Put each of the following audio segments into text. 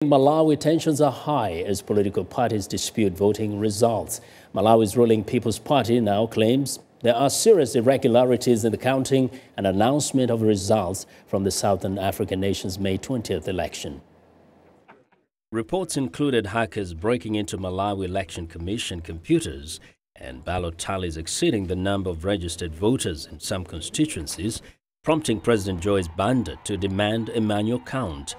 Malawi tensions are high as political parties dispute voting results. Malawi's ruling People's Party now claims there are serious irregularities in the counting and announcement of results from the Southern African nation's May 20th election. Reports included hackers breaking into Malawi Election Commission computers and ballot tallies exceeding the number of registered voters in some constituencies, prompting President Joyce Banda to demand a manual count.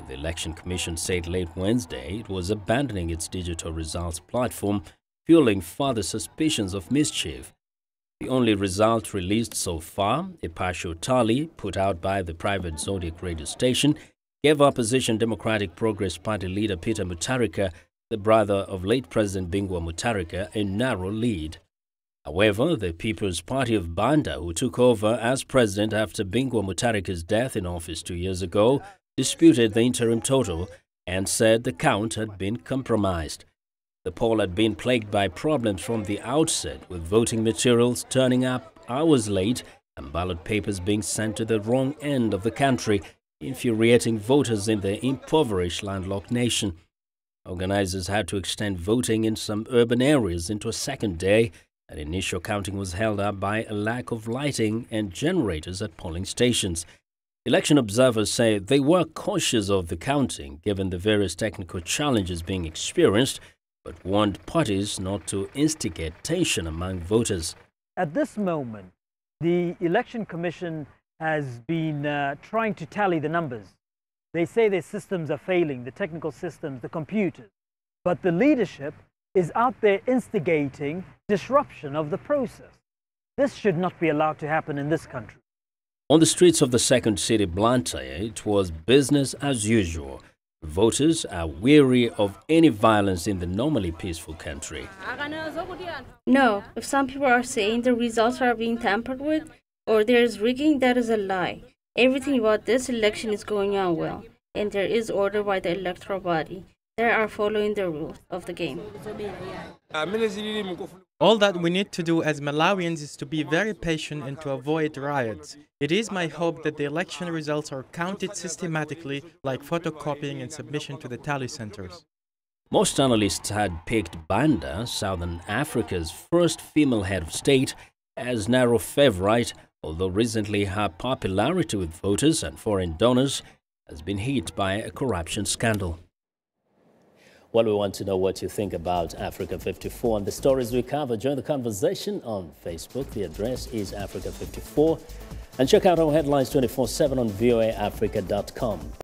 The Election Commission said late Wednesday it was abandoning its digital results platform, fueling further suspicions of mischief. The only result released so far, a partial tally put out by the private Zodiac radio station, gave opposition Democratic Progress Party leader Peter Mutharika, the brother of late President Bingwa Mutharika, a narrow lead. However, the People's Party of Banda, who took over as president after Bingwa Mutharika's death in office 2 years ago, disputed the interim total and said the count had been compromised. The poll had been plagued by problems from the outset, with voting materials turning up hours late and ballot papers being sent to the wrong end of the country, infuriating voters in the impoverished landlocked nation. Organizers had to extend voting in some urban areas into a second day, and initial counting was held up by a lack of lighting and generators at polling stations. Election observers say they were cautious of the counting, given the various technical challenges being experienced, but warned parties not to instigate tension among voters. At this moment, the Election Commission has been trying to tally the numbers. They say their systems are failing, the technical systems, the computers, but the leadership is out there instigating disruption of the process. This should not be allowed to happen in this country. On the streets of the second city, Blantyre, it was business as usual. Voters are weary of any violence in the normally peaceful country. No, if some people are saying the results are being tampered with or there is rigging, that is a lie. Everything about this election is going on well, and there is order by the electoral body. They are following the rules of the game. All that we need to do as Malawians is to be very patient and to avoid riots. It is my hope that the election results are counted systematically, like photocopying and submission to the tally centers. Most analysts had picked Banda, Southern Africa's first female head of state, as narrow favorite, although recently her popularity with voters and foreign donors has been hit by a corruption scandal. Well, we want to know what you think about Africa 54 and the stories we cover. Join the conversation on Facebook. The address is Africa 54. And check out our headlines 24/7 on voaafrica.com.